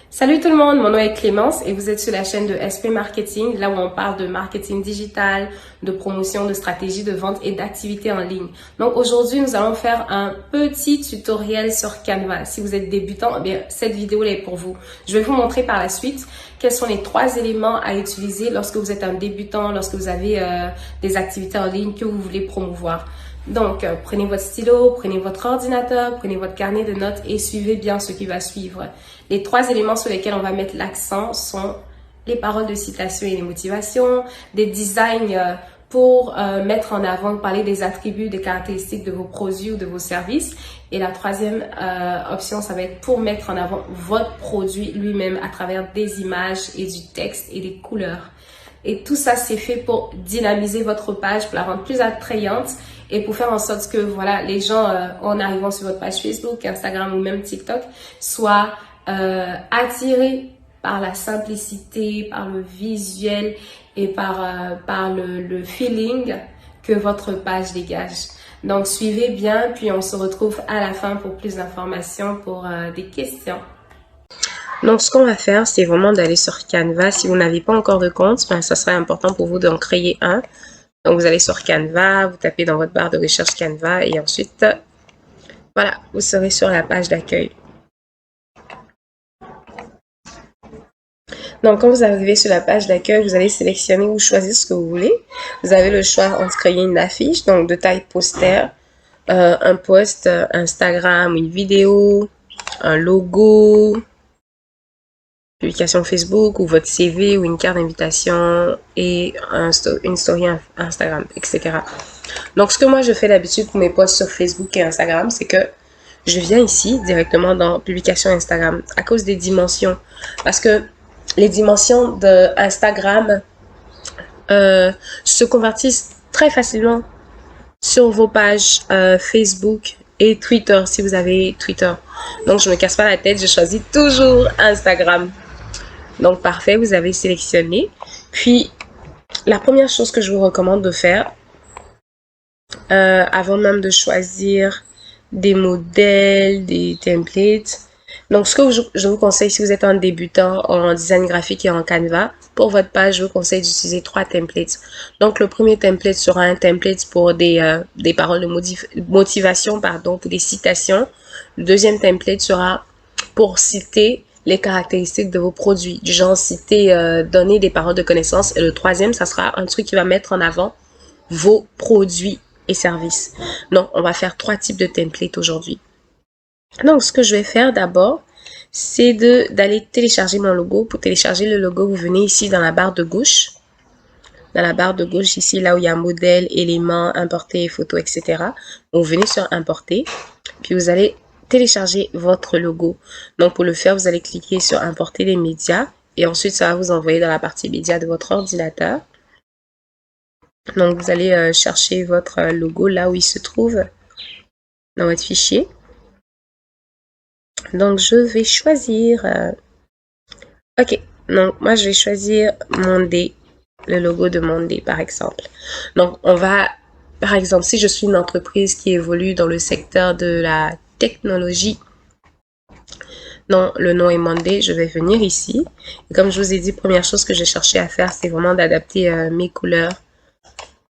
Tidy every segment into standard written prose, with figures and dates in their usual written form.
Salut tout le monde, mon nom est Clémence et vous êtes sur la chaîne de SP Marketing, là où on parle de marketing digital, de promotion, de stratégie de vente et d'activités en ligne. Donc aujourd'hui, nous allons faire un petit tutoriel sur Canva. Si vous êtes débutant, eh bien, cette vidéo est pour vous. Je vais vous montrer par la suite quels sont les 3 éléments à utiliser lorsque vous êtes un débutant, lorsque vous avez des activités en ligne que vous voulez promouvoir. Donc, prenez votre stylo, prenez votre ordinateur, prenez votre carnet de notes et suivez bien ce qui va suivre. Les 3 éléments sur lesquels on va mettre l'accent sont les paroles de citation et les motivations, des designs pour mettre en avant, parler des attributs, des caractéristiques de vos produits ou de vos services. Et la 3e option, ça va être pour mettre en avant votre produit lui-même à travers des images et du texte et des couleurs. Et tout ça, c'est fait pour dynamiser votre page, pour la rendre plus attrayante et pour faire en sorte que voilà, les gens, en arrivant sur votre page Facebook, Instagram ou même TikTok, soient attirés par la simplicité, par le visuel et par le feeling que votre page dégage. Donc, suivez bien, puis on se retrouve à la fin pour plus d'informations, pour des questions. Donc, ce qu'on va faire, c'est vraiment d'aller sur Canva. Si vous n'avez pas encore de compte, ben, ça serait important pour vous d'en créer un. Donc, vous allez sur Canva, vous tapez dans votre barre de recherche Canva et ensuite, voilà, vous serez sur la page d'accueil. Donc, quand vous arrivez sur la page d'accueil, vous allez sélectionner ou choisir ce que vous voulez. Vous avez le choix entre créer une affiche, donc de taille poster, un post Instagram, une vidéo, un logo, publication Facebook ou votre CV ou une carte d'invitation et une story Instagram, etc. Donc, ce que moi je fais d'habitude pour mes posts sur Facebook et Instagram, c'est que je viens ici directement dans publication Instagram à cause des dimensions. Parce que les dimensions de Instagram se convertissent très facilement sur vos pages Facebook et Twitter si vous avez Twitter. Donc, je me casse pas la tête, je choisis toujours Instagram. Donc, parfait, vous avez sélectionné. Puis, la première chose que je vous recommande de faire, avant même de choisir des modèles, des templates. Donc, ce que je vous conseille, si vous êtes un débutant en design graphique et en Canva, pour votre page, je vous conseille d'utiliser 3 templates. Donc, le premier template sera un template pour des paroles de motivation, pardon, pour des citations. Le deuxième template sera pour citer les caractéristiques de vos produits, du genre citer, donner des paroles de connaissance. Et le troisième, ça sera un truc qui va mettre en avant vos produits et services. Donc, on va faire 3 types de templates aujourd'hui. Donc, ce que je vais faire d'abord, c'est d'aller télécharger mon logo. Pour télécharger le logo, vous venez ici dans la barre de gauche. Dans la barre de gauche, ici, là où il y a modèle, éléments, importer, photos, etc. Vous venez sur importer, puis vous allez télécharger votre logo. Donc, pour le faire, vous allez cliquer sur importer les médias et ensuite, ça va vous envoyer dans la partie médias de votre ordinateur. Donc, vous allez chercher votre logo là où il se trouve dans votre fichier. Donc, je vais choisir... OK. Donc, moi, je vais choisir Monday, le logo de Monday, par exemple. Donc, on va... Par exemple, si je suis une entreprise qui évolue dans le secteur de la technologie, non, le nom est Monday, je vais venir ici. Et comme je vous ai dit, première chose que j'ai cherché à faire, c'est vraiment d'adapter mes couleurs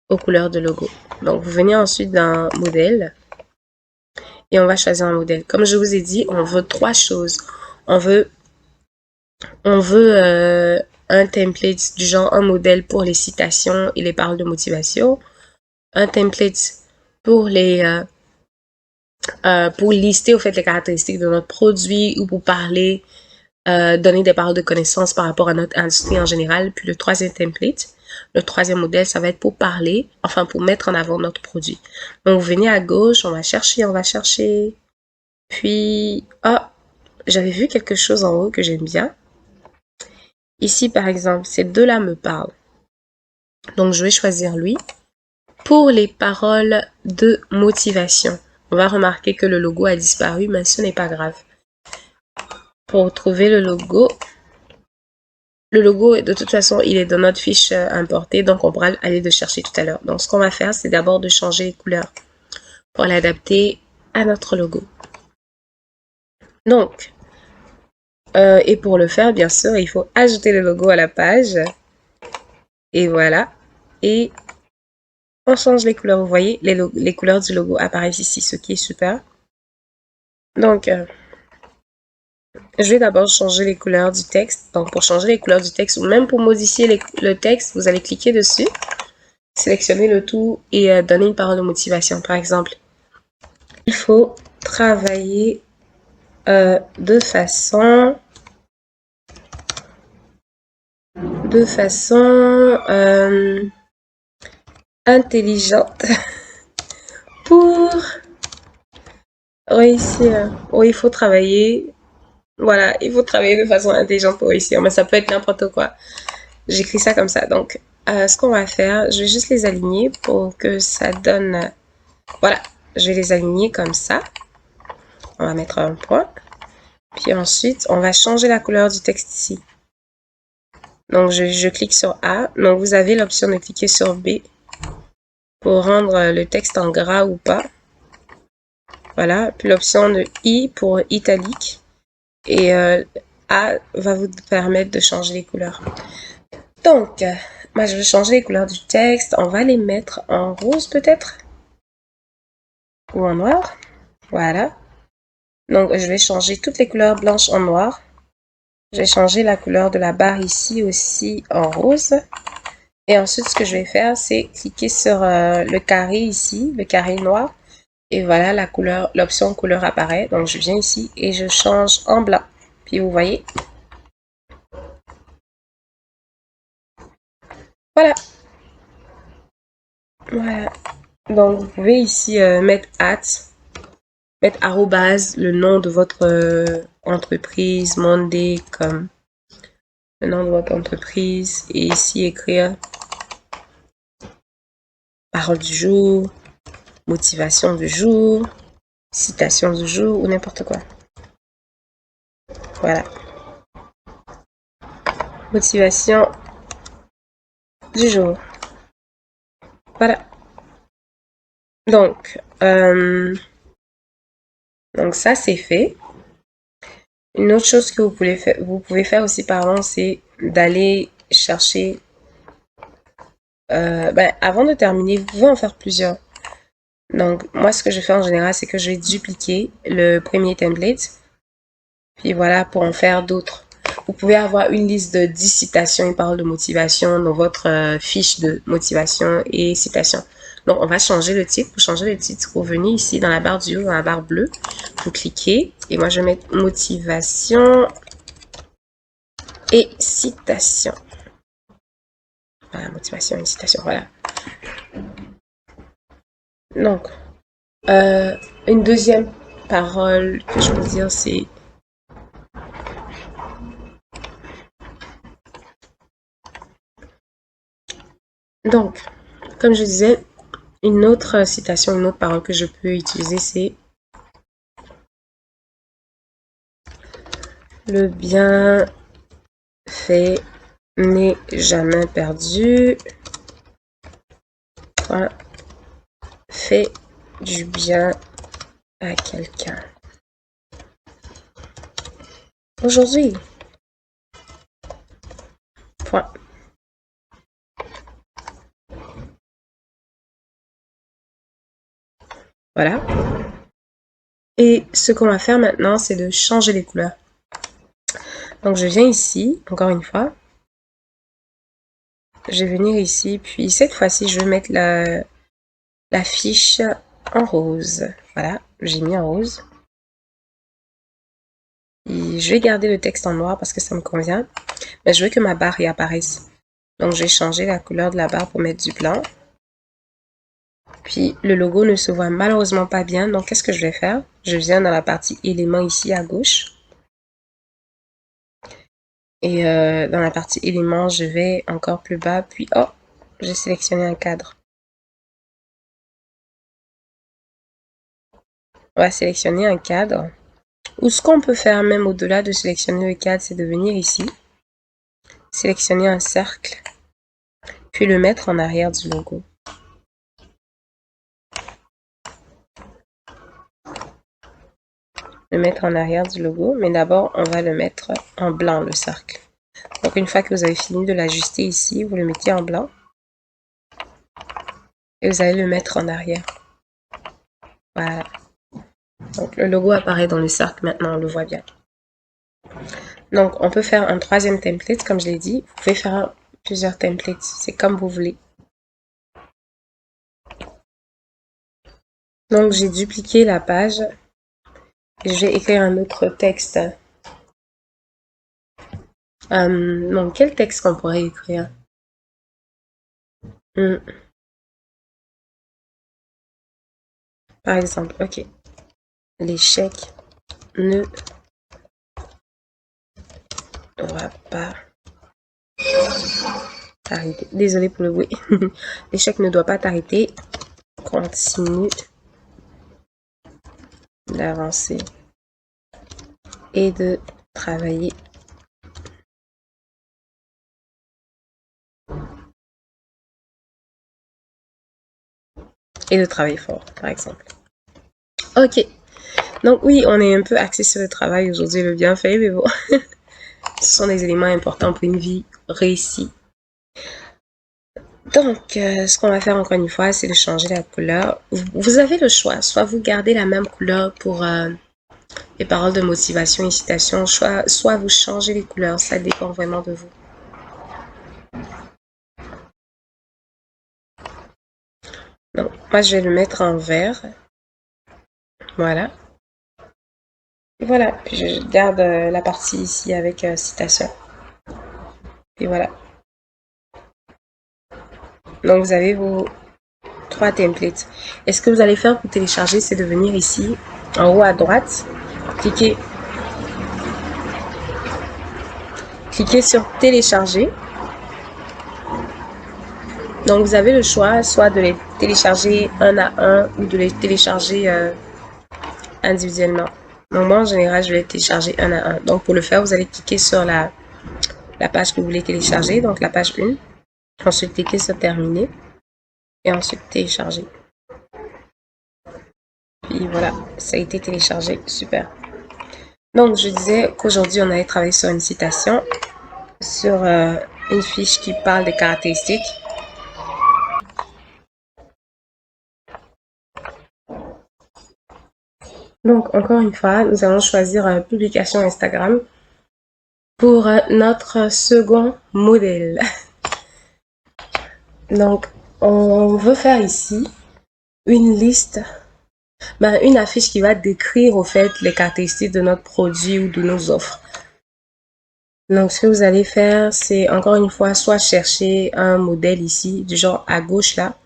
aux couleurs de logo. Donc, vous venez ensuite dans modèle et on va choisir un modèle. Comme je vous ai dit, on veut 3 choses. On veut un template du genre un modèle pour les citations et les paroles de motivation, un template pour pour lister au fait les caractéristiques de notre produit ou pour parler, donner des paroles de connaissance par rapport à notre industrie en général. Puis le 3e template, le 3e modèle, ça va être pour parler, enfin pour mettre en avant notre produit. Donc vous venez à gauche, on va chercher. Puis, j'avais vu quelque chose en haut que j'aime bien. Ici, par exemple, ces 2-là me parlent. Donc, je vais choisir lui. Pour les paroles de motivation, on va remarquer que le logo a disparu, mais ce n'est pas grave. Pour trouver le logo, de toute façon, il est dans notre fiche importée, donc on pourra aller le chercher tout à l'heure. Donc, ce qu'on va faire, c'est d'abord de changer les couleurs pour l'adapter à notre logo. Donc, Et pour le faire, bien sûr, il faut ajouter le logo à la page. Et voilà. Et on change les couleurs. Vous voyez, les couleurs du logo apparaissent ici, ce qui est super. Donc, je vais d'abord changer les couleurs du texte. Donc, pour changer les couleurs du texte ou même pour modifier le texte, vous allez cliquer dessus, sélectionner le tout et donner une parole de motivation. Par exemple, il faut travailler de façon intelligente pour réussir. Oui, il faut travailler. Voilà, il faut travailler de façon intelligente pour réussir. Mais ça peut être n'importe quoi. J'écris ça comme ça. Donc, ce qu'on va faire, je vais juste les aligner pour que ça donne... Voilà, je vais les aligner comme ça. On va mettre un point. Puis ensuite, on va changer la couleur du texte ici. Donc, je clique sur A. Donc, vous avez l'option de cliquer sur B pour rendre le texte en gras ou pas. Voilà. Puis l'option de I pour italique. Et A va vous permettre de changer les couleurs. Donc, moi, je vais changer les couleurs du texte. On va les mettre en rose peut-être. Ou en noir. Voilà. Donc, je vais changer toutes les couleurs blanches en noir. Je vais changer la couleur de la barre ici aussi en rose. Et ensuite, ce que je vais faire, c'est cliquer sur le carré ici, le carré noir. Et voilà, la couleur, l'option couleur apparaît. Donc, je viens ici et je change en blanc. Puis, vous voyez. Voilà. Voilà. Donc, vous pouvez ici mettre arrobase, le nom de votre entreprise, Monday, comme le nom de votre entreprise. Et ici, écrire parole du jour, motivation du jour, citation du jour ou n'importe quoi. Voilà. Motivation du jour. Voilà. Donc ça, c'est fait. Une autre chose que vous pouvez faire aussi, pardon, c'est d'aller chercher... avant de terminer, vous pouvez en faire plusieurs. Donc, moi, ce que je fais en général, c'est que je vais dupliquer le premier template. Puis voilà, pour en faire d'autres. Vous pouvez avoir une liste de 10 citations et paroles de motivation dans votre fiche de motivation et citation. Donc, on va changer le titre. Pour changer le titre, vous venez ici dans la barre du haut, dans la barre bleue. Vous cliquez. Et moi, je vais mettre motivation et citation. Voilà, motivation et citation. Voilà. Donc, une deuxième parole que je peux dire, c'est donc, comme je disais, une autre citation, une autre parole que je peux utiliser, c'est le bien fait n'est jamais perdu. Point. Fait du bien à quelqu'un. Aujourd'hui. Point. Voilà. Et ce qu'on va faire maintenant, c'est de changer les couleurs. Donc, je viens ici, encore une fois. Je vais venir ici, puis cette fois-ci, je vais mettre la fiche en rose. Voilà, j'ai mis en rose. Et je vais garder le texte en noir parce que ça me convient. Mais je veux que ma barre y apparaisse. Donc, je vais changer la couleur de la barre pour mettre du blanc. Puis, le logo ne se voit malheureusement pas bien. Donc, qu'est-ce que je vais faire? Je viens dans la partie éléments ici à gauche. Et dans la partie éléments, je vais encore plus bas. Puis, oh, j'ai sélectionné un cadre. On va sélectionner un cadre. Ou ce qu'on peut faire même au-delà de sélectionner le cadre, c'est de venir ici, sélectionner un cercle, puis le mettre en arrière du logo. le mettre en arrière du logo, mais d'abord, on va le mettre en blanc, le cercle. Donc, une fois que vous avez fini de l'ajuster ici, vous le mettez en blanc et vous allez le mettre en arrière. Voilà. Donc, le logo apparaît dans le cercle maintenant, on le voit bien. Donc, on peut faire un troisième template, comme je l'ai dit. Vous pouvez faire plusieurs templates, c'est comme vous voulez. Donc, j'ai dupliqué la page et je vais écrire un autre texte. Donc, quel texte qu'on pourrait écrire? Par exemple, ok. L'échec ne va pas t'arrêter. Désolée pour le bruit. L'échec ne doit pas t'arrêter. Continue d'avancer et de travailler. Et de travailler fort, par exemple. Ok. Donc oui, on est un peu axé sur le travail aujourd'hui, le bienfait, mais bon. Ce sont des éléments importants pour une vie réussie. Donc, ce qu'on va faire encore une fois, c'est de changer la couleur. Vous avez le choix. Soit vous gardez la même couleur pour les paroles de motivation et citation, soit vous changez les couleurs. Ça dépend vraiment de vous. Donc, moi, je vais le mettre en vert. Voilà. Et voilà. Puis, je garde la partie ici avec citation. Et voilà. Donc, vous avez vos 3 templates. Et ce que vous allez faire pour télécharger, c'est de venir ici, en haut à droite, cliquez sur télécharger. Donc vous avez le choix soit de les télécharger un à un ou de les télécharger individuellement. Donc moi en général je vais les télécharger un à un. Donc pour le faire vous allez cliquer sur la page que vous voulez télécharger, donc la page 1. Ensuite cliquez sur terminer et ensuite télécharger. Puis voilà, ça a été téléchargé, super. Donc je disais qu'aujourd'hui on allait travailler sur une citation, sur une fiche qui parle des caractéristiques. Donc encore une fois, nous allons choisir publication Instagram pour notre second modèle. Donc on veut faire ici une liste, une affiche qui va décrire au fait les caractéristiques de notre produit ou de nos offres. Donc ce que vous allez faire, c'est encore une fois soit chercher un modèle ici, du genre à gauche là,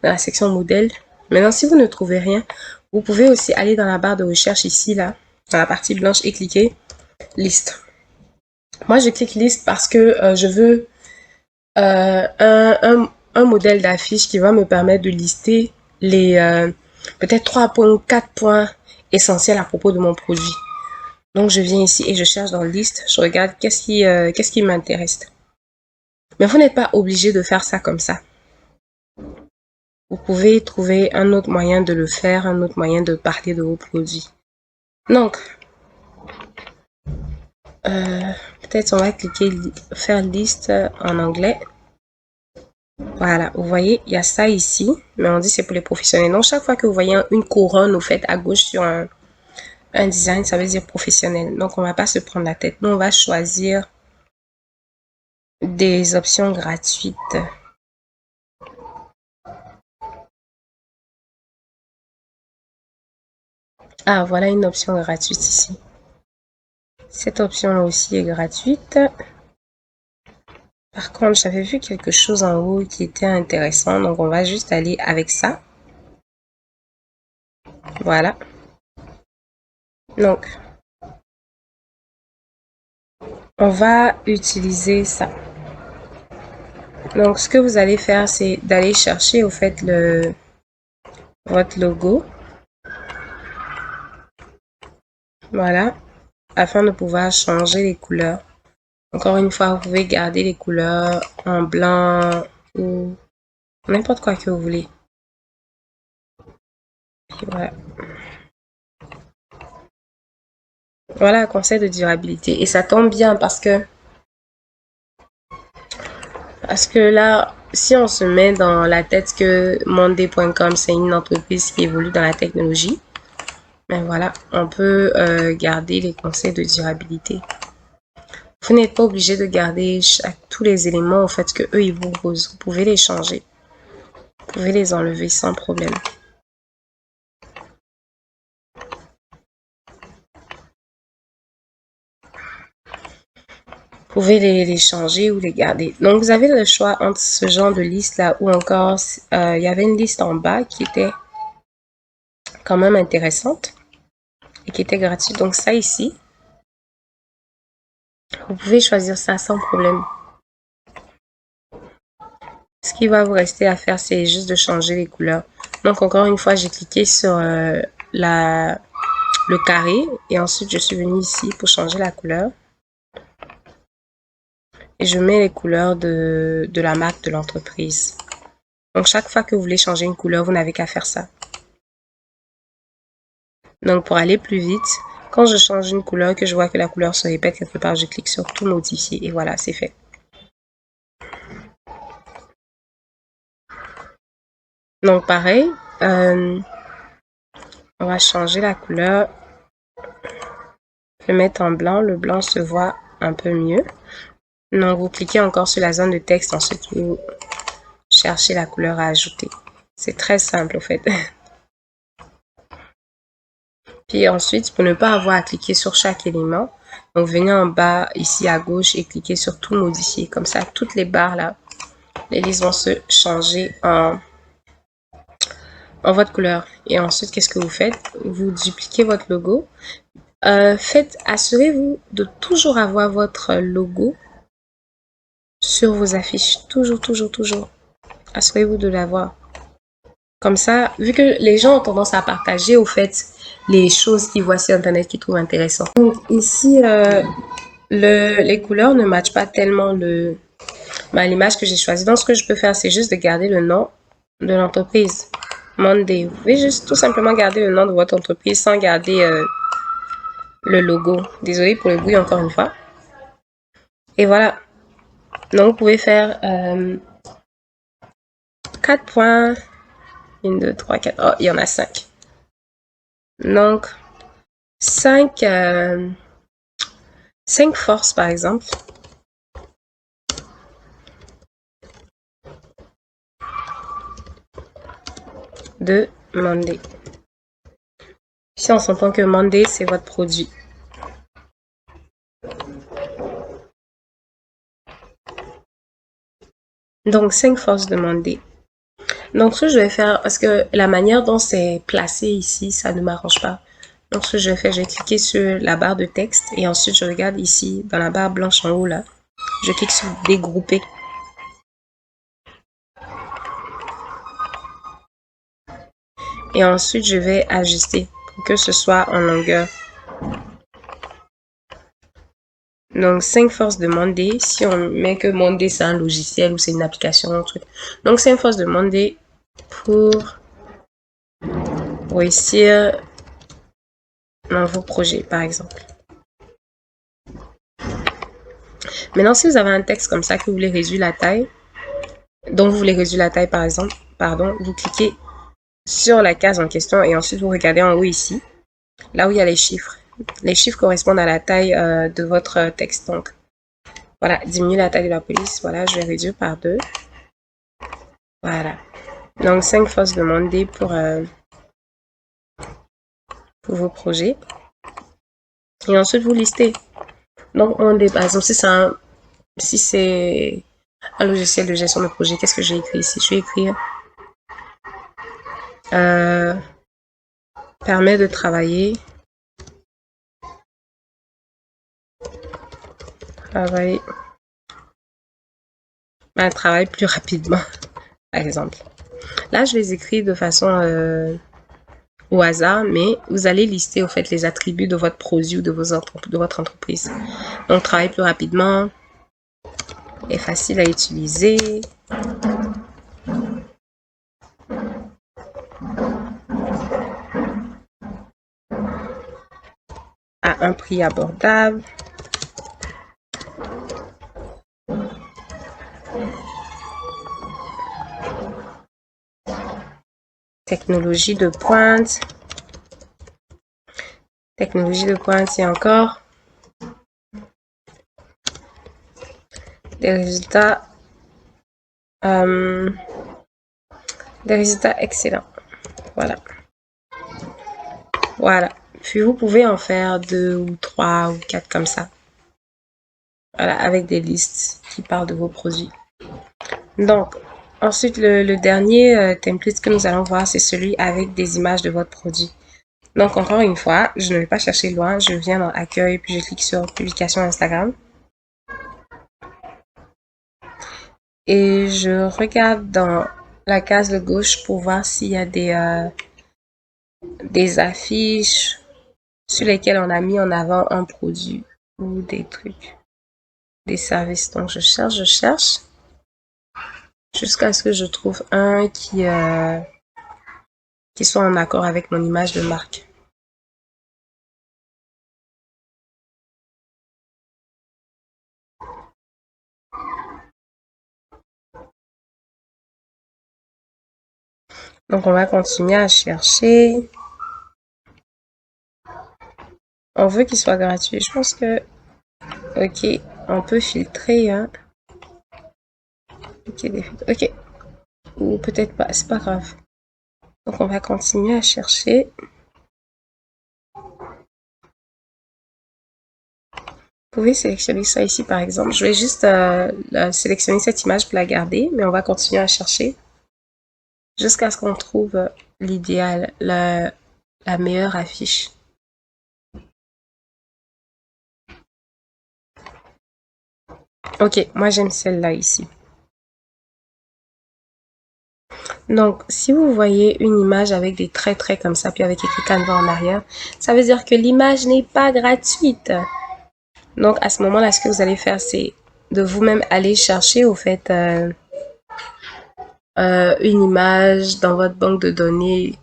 dans la section modèle. Maintenant si vous ne trouvez rien, vous pouvez aussi aller dans la barre de recherche ici là, dans la partie blanche et cliquer liste. Moi je clique liste parce que je veux un modèle d'affiche qui va me permettre de lister les peut-être 3 points ou 4 points essentiels à propos de mon produit. Donc je viens ici et je cherche dans liste, je regarde qu'est-ce qui m'intéresse. Mais vous n'êtes pas obligé de faire ça comme ça. Vous pouvez trouver un autre moyen de le faire, un autre moyen de parler de vos produits. Donc, peut-être on va cliquer faire liste en anglais. Voilà, vous voyez, il y a ça ici, mais on dit c'est pour les professionnels. Donc, chaque fois que vous voyez une couronne au fait à gauche sur un design, ça veut dire professionnel. Donc, on va pas se prendre la tête. Nous, on va choisir des options gratuites. Ah, voilà une option gratuite ici. Cette option-là aussi est gratuite. Par contre, j'avais vu quelque chose en haut qui était intéressant. Donc, on va juste aller avec ça. Voilà. Donc, on va utiliser ça. Donc, ce que vous allez faire, c'est d'aller chercher au fait votre logo. Voilà. Afin de pouvoir changer les couleurs. Encore une fois, vous pouvez garder les couleurs en blanc ou n'importe quoi que vous voulez. Puis voilà. Voilà, conseil de durabilité. Et ça tombe bien parce que là, si on se met dans la tête que Monday.com, c'est une entreprise qui évolue dans la technologie, ben voilà, on peut garder les conseils de durabilité. Vous n'êtes pas obligé de garder tous les éléments au fait que eux ils vous posent. Vous pouvez les changer. Vous pouvez les enlever sans problème. Vous pouvez les changer ou les garder. Donc, vous avez le choix entre ce genre de liste-là ou encore, il y avait une liste en bas qui était quand même intéressante et qui était gratuite. Donc, ça ici, vous pouvez choisir ça sans problème. Ce qui va vous rester à faire, c'est juste de changer les couleurs. Donc, encore une fois, j'ai cliqué sur le carré et ensuite, je suis venue ici pour changer la couleur. Et je mets les couleurs de la marque de l'entreprise. Donc, chaque fois que vous voulez changer une couleur, vous n'avez qu'à faire ça. Donc, pour aller plus vite, quand je change une couleur, que je vois que la couleur se répète quelque part, je clique sur tout modifier et voilà, c'est fait. Donc, pareil, on va changer la couleur. Le mettre en blanc. Le blanc se voit un peu mieux. Donc, vous cliquez encore sur la zone de texte. Ensuite, vous cherchez la couleur à ajouter. C'est très simple, au fait. Puis ensuite, pour ne pas avoir à cliquer sur chaque élément, donc venez en bas, ici à gauche, et cliquez sur tout modifier. Comme ça, toutes les barres là, les listes vont se changer en votre couleur. Et ensuite, qu'est-ce que vous faites? Vous dupliquez votre logo. Assurez-vous de toujours avoir votre logo sur vos affiches. Toujours, toujours, toujours. Assurez-vous de l'avoir. Comme ça, vu que les gens ont tendance à partager, au fait, les choses qu'ils voient sur Internet qu'ils trouvent intéressantes. Donc ici, les couleurs ne matchent pas tellement l'image que j'ai choisie. Donc, ce que je peux faire, c'est juste de garder le nom de l'entreprise. Monday. Vous pouvez juste tout simplement garder le nom de votre entreprise sans garder le logo. Désolée pour le bruit encore une fois. Et voilà. Donc, vous pouvez faire 4 points. 1, 2, 3, 4. Oh, il y en a 5. Donc, 5 forces, par exemple. De Monday. Ici, on s'entend que Monday, c'est votre produit. Donc, 5 forces de Monday. Donc, ce que je vais faire, parce que la manière dont c'est placé ici, ça ne m'arrange pas. Donc, ce que je vais faire, je vais cliquer sur la barre de texte et ensuite, je regarde ici, dans la barre blanche en haut, là. Je clique sur dégrouper. Et ensuite, je vais ajuster pour que ce soit en longueur. Donc, 5 forces de Monday. Si on met que Monday, c'est un logiciel ou c'est une application, un truc. Donc, 5 forces de Monday pour réussir dans vos projets, par exemple. Maintenant, si vous avez un texte comme ça que vous voulez réduire la taille, dont vous voulez réduire la taille, par exemple, vous cliquez sur la case en question et ensuite vous regardez en haut ici, là où il y a les chiffres. Les chiffres correspondent à la taille de votre texte. Donc, voilà, diminuer la taille de la police. Voilà, je vais réduire par 2. Voilà. Donc, 5 forces de Monday pour vos projets. Et ensuite, vous listez. Donc, Monday, par exemple, si c'est un logiciel de gestion de projet, qu'est-ce que j'ai écrit ici? Je vais écrire permet de travailler travail plus rapidement, par exemple. Là, je les écris de façon au hasard, mais vous allez lister au fait les attributs de votre produit ou de votre entreprise. Donc, travailler plus rapidement, est facile à utiliser. À un prix prix abordable. Technologie de pointe. Technologie de pointe, et encore des résultats excellents. Voilà. Voilà. Puis vous pouvez en faire 2 ou 3 ou 4 comme ça. Voilà, avec des listes qui parlent de vos produits. Donc, ensuite, le dernier template que nous allons voir, c'est celui avec des images de votre produit. Donc, encore une fois, je ne vais pas chercher loin. Je viens dans Accueil, puis je clique sur Publication Instagram. Et je regarde dans la case de gauche pour voir s'il y a des affiches sur lesquelles on a mis en avant un produit ou des trucs, des services. Donc, je cherche jusqu'à ce que je trouve un qui soit en accord avec mon image de marque. Donc, on va continuer à chercher. On veut qu'il soit gratuit. Je pense que, ok, on peut filtrer, hein. Ok. Ou peut-être pas, c'est pas grave. Donc, on va continuer à chercher. Vous pouvez sélectionner ça ici, par exemple. Je vais juste sélectionner cette image pour la garder, mais on va continuer à chercher jusqu'à ce qu'on trouve l'idéal, la meilleure affiche. Ok, moi j'aime celle-là ici. Donc, si vous voyez une image avec des traits comme ça, puis avec écrit Canva en arrière, ça veut dire que l'image n'est pas gratuite. Donc, à ce moment-là, ce que vous allez faire, c'est de vous-même aller chercher, au fait, une image dans votre banque de données,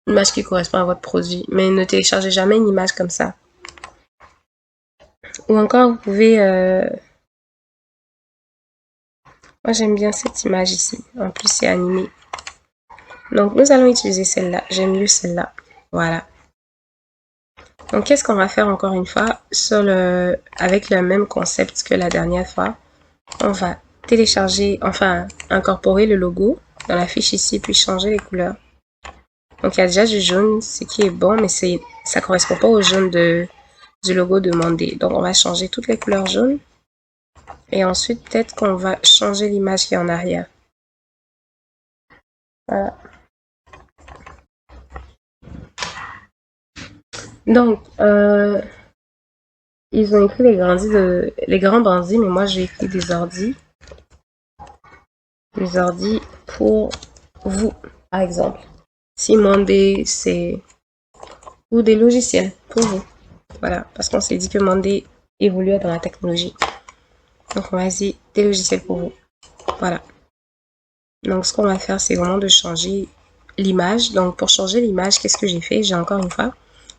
une image qui correspond à votre produit. Mais ne téléchargez jamais une image comme ça. Ou encore, vous pouvez... Moi, j'aime bien cette image ici. En plus, c'est animé. Donc, nous allons utiliser celle-là. J'aime mieux celle-là. Voilà. Donc, qu'est-ce qu'on va faire encore une fois avec le même concept que la dernière fois? On va télécharger, enfin, incorporer le logo dans la fiche ici, puis changer les couleurs. Donc, il y a déjà du jaune, ce qui est bon, mais ça correspond pas au jaune du logo demandé. Donc, on va changer toutes les couleurs jaunes. Et ensuite, peut-être qu'on va changer l'image qui est en arrière. Voilà. Donc, ils ont écrit les grands bandits, mais moi j'ai écrit des ordis. Des ordis pour vous, par exemple. Si Monday, c'est... Ou des logiciels pour vous. Voilà, parce qu'on s'est dit que Monday évolue dans la technologie. Donc, on va dire des logiciels pour vous. Voilà. Donc, ce qu'on va faire, c'est vraiment de changer l'image. Donc, pour changer l'image, qu'est-ce que j'ai fait? J'ai encore une fois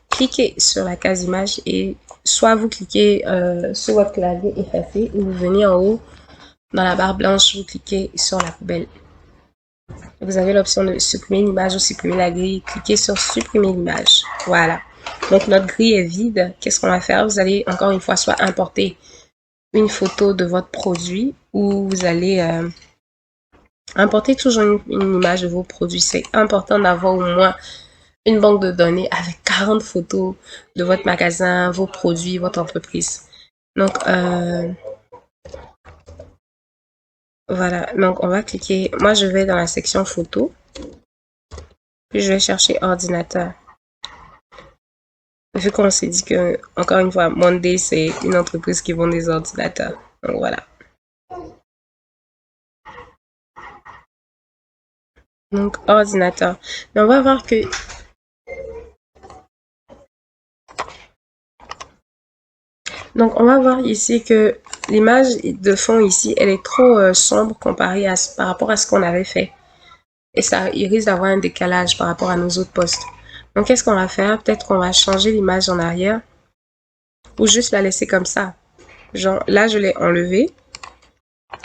cliqué sur la case image et soit vous cliquez sur votre clavier effacé ou vous venez en haut dans la barre blanche, vous cliquez sur la poubelle. Vous avez l'option de supprimer l'image ou supprimer la grille. Cliquez sur supprimer l'image. Voilà. Donc, notre grille est vide. Qu'est-ce qu'on va faire? Vous allez encore une fois soit importer une photo de votre produit ou vous allez importer toujours une image de vos produits. C'est important d'avoir au moins une banque de données avec 40 photos de votre magasin, vos produits, votre entreprise. Donc, voilà. Donc, on va cliquer. Moi, je vais dans la section photos. Puis, je vais chercher ordinateur. Vu qu'on s'est dit que, encore une fois, Monday, c'est une entreprise qui vend des ordinateurs. Donc, voilà. Donc, ordinateur. Mais on va voir que donc, on va voir ici que l'image de fond ici, elle est trop sombre comparée par rapport à ce qu'on avait fait. Et ça, il risque d'avoir un décalage par rapport à nos autres posts. Donc, qu'est-ce qu'on va faire? Peut-être qu'on va changer l'image en arrière. ou juste la laisser comme ça. Genre, là, je l'ai enlevé.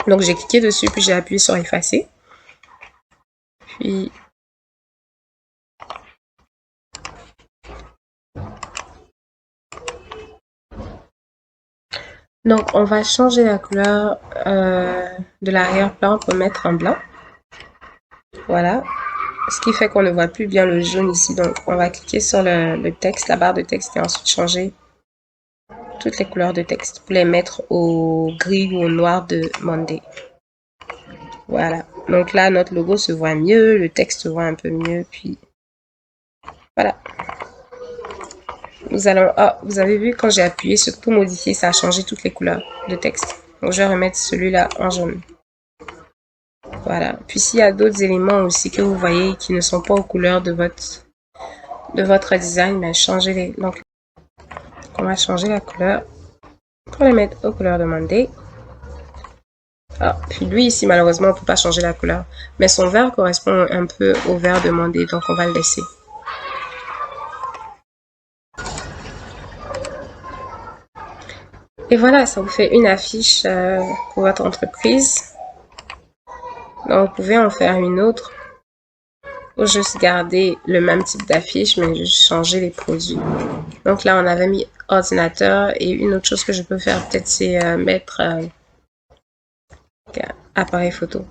Donc, j'ai cliqué dessus, puis j'ai appuyé sur effacer. Puis, donc, on va changer la couleur de l'arrière-plan pour mettre en blanc. Voilà. Ce qui fait qu'on ne voit plus bien le jaune ici. Donc, on va cliquer sur le texte, la barre de texte, et ensuite changer toutes les couleurs de texte pour les mettre au gris ou au noir de Monday. Voilà. Donc là, notre logo se voit mieux, le texte se voit un peu mieux, puis voilà. Nous allons... Ah, vous avez vu, quand j'ai appuyé sur tout modifier, ça a changé toutes les couleurs de texte. Donc, je vais remettre celui-là en jaune. Voilà. Puis, s'il y a d'autres éléments aussi que vous voyez qui ne sont pas aux couleurs de votre design, ben, changez-les. Donc, on va changer la couleur pour les mettre aux couleurs de Monday. Ah, puis lui, ici, malheureusement, on ne peut pas changer la couleur. Mais son vert correspond un peu au vert de Monday, donc on va le laisser. Et voilà, ça vous fait une affiche pour votre entreprise. Donc, vous pouvez en faire une autre ou juste garder le même type d'affiche, mais juste changer les produits. Donc là, on avait mis ordinateur et une autre chose que je peux faire peut-être, c'est mettre appareil photo.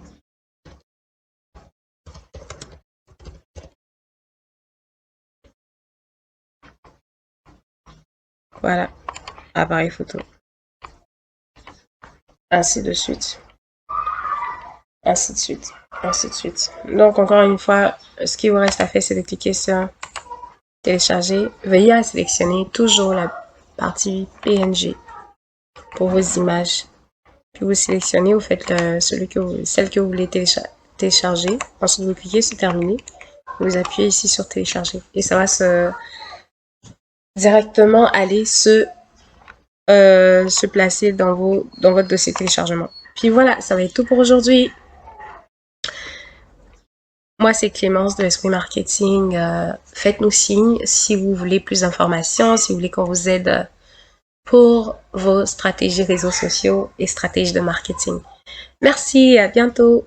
Voilà, appareil photo. Ainsi de suite. Ainsi de suite. Ainsi de suite. Donc, encore une fois, ce qui vous reste à faire, c'est de cliquer sur télécharger. Veuillez à sélectionner toujours la partie PNG pour vos images. Puis vous sélectionnez, vous faites celle que vous voulez télécharger. Ensuite, vous cliquez sur terminer. Vous appuyez ici sur télécharger. Et ça va directement aller se placer dans votre dossier de téléchargement. Puis voilà, ça va être tout pour aujourd'hui. Moi, c'est Clémence de Esprit Marketing. Faites-nous signe si vous voulez plus d'informations, si vous voulez qu'on vous aide pour vos stratégies réseaux sociaux et stratégies de marketing. Merci, à bientôt.